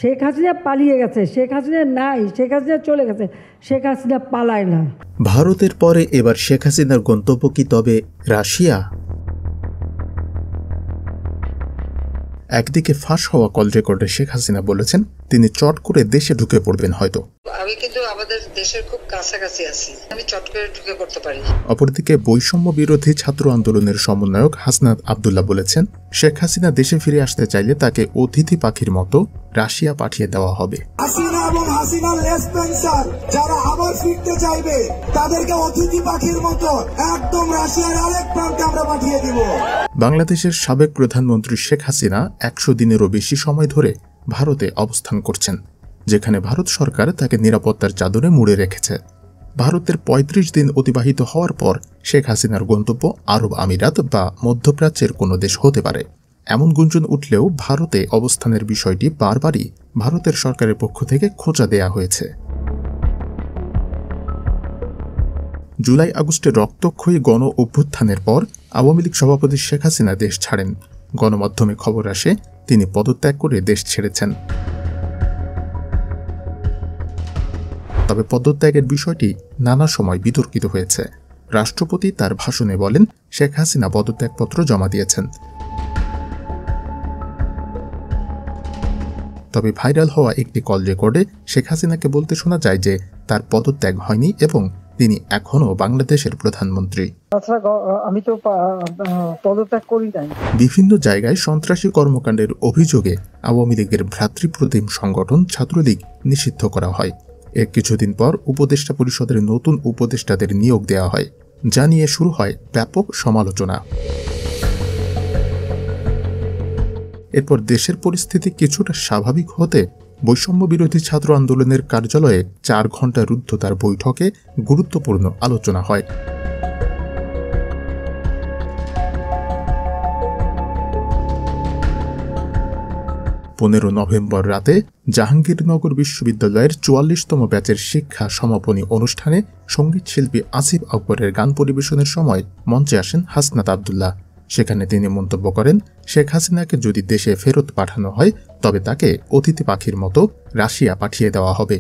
শেখ হাসিনা পালিয়ে গেছে, শেখ হাসিনা নাই, শেখ হাসিনা চলে গেছে, শেখ হাসিনা পালায় না। ভারতের পরে এবার শেখ হাসিনার গন্তব্য কি তবে রাশিয়া? একদিকে ফাঁস হওয়া কল রেকর্ডে শেখ হাসিনা বলেছেন তিনি চট করে দেশে ঢুকে পড়বেন হয়তো। আমি কিন্তু আমাদের দেশের খুব কাছাকাছি আছি, আমি চট করে ঢুকে পড়তে পারি। অপরদিকে বৈষম্য বিরোধী ছাত্র আন্দোলনের সমন্বয়ক হাসনাত আব্দুল্লাহ বলেছেন শেখ হাসিনা দেশে ফিরে আসতে চাইলে তাকে অতিথি পাখির মতো রাশিয়া পাঠিয়ে দেওয়া হবে। হাসিনা এবং হাসিনার লেসপেন্সার যারা আবার ফিরতে চাইবে তাদেরকে অতিথি পাখির মতো একদম রাশিয়ার আরেক প্রান্তে আমরা পাঠিয়ে দিব। বাংলাদেশের সাবেক প্রধানমন্ত্রী শেখ হাসিনা 100 দিনেরও বেশি সময় ধরে ভারতে অবস্থান করছেন, যেখানে ভারত সরকার তাকে নিরাপত্তার চাদরে মুড়ে রেখেছে। ভারতের 35 দিন অতিবাহিত হওয়ার পর শেখ হাসিনার গন্তব্য আরব আমিরাত বা মধ্যপ্রাচ্যের কোনো দেশ হতে পারে এমন গুঞ্জন উঠলেও ভারতে অবস্থানের বিষয়টি বারবারই ভারতের সরকারের পক্ষ থেকে খোঁচা দেয়া হয়েছে। জুলাই আগস্টে রক্তক্ষয়ী গণ অভ্যুত্থানের পর আওয়ামী লীগ সভাপতি শেখ হাসিনা দেশ ছাড়েন। গণমাধ্যমে খবর আসে তিনি পদত্যাগ করে দেশ ছেড়েছেন। তবে পদত্যাগের বিষয়টি নানা সময় বিতর্কিত হয়েছে। রাষ্ট্রপতি তার ভাষণে বলেন শেখ হাসিনা পদত্যাগপত্র জমা দিয়েছেন। তবে ভাইরাল হওয়া একটি কল রেকর্ডে শেখ হাসিনাকে বলতে শোনা যায় যে তার পদত্যাগ হয়নি এবং তিনি এখনও বাংলাদেশের প্রধানমন্ত্রী। আমি তো পদত্যাগ করি নাই। বিভিন্ন জায়গায় সন্ত্রাসী কর্মকাণ্ডের অভিযোগে আওয়ামী লীগের ভ্রাতৃপ্রতিম সংগঠন ছাত্রলীগ নিষিদ্ধ করা হয়। এর কিছুদিন পর উপদেষ্টা পরিষদের নতুন উপদেষ্টাদের নিয়োগ দেওয়া হয়, যা নিয়ে শুরু হয় ব্যাপক সমালোচনা। এরপর দেশের পরিস্থিতি কিছুটা স্বাভাবিক হতে বৈষম্য বিরোধী ছাত্র আন্দোলনের কার্যালয়ে 4 ঘণ্টা রুদ্ধতার বৈঠকে গুরুত্বপূর্ণ আলোচনা হয়। 15 নভেম্বর রাতে জাহাঙ্গীরনগর বিশ্ববিদ্যালয়ের 44তম ব্যাচের শিক্ষা সমাপনী অনুষ্ঠানে সঙ্গীতশিল্পী আসিফ আকবরের গান পরিবেশনের সময় মঞ্চে আসেন হাসনাত আব্দুল্লাহ। সেখানে তিনি মন্তব্য করেন শেখ হাসিনাকে যদি দেশে ফেরত পাঠানো হয় তবে তাকে অতিথি পাখির মতো রাশিয়া পাঠিয়ে দেওয়া হবে।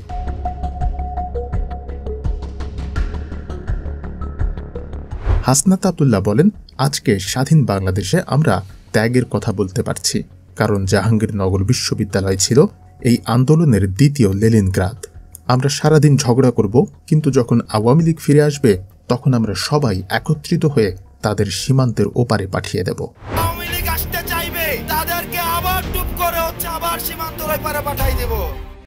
হাসনাত আব্দুল্লাহ বলেন আজকে স্বাধীন বাংলাদেশে আমরা ত্যাগের কথা বলতে পারছি, কারণ জাহাঙ্গীরনগর বিশ্ববিদ্যালয় ছিল এই আন্দোলনের দ্বিতীয় লেনিনগ্রাদ। আমরা সারাদিন ঝগড়া করব, কিন্তু যখন আওয়ামী লীগ ফিরে আসবে তখন আমরা সবাই একত্রিত হয়ে তাদের সীমান্তের ওপারে পাঠিয়ে দেব। আওয়ামী লীগ আসতে চাইবে তাদেরকে আবার টুপ করে আবার সীমান্তের ওপারে পাঠিয়ে দেব।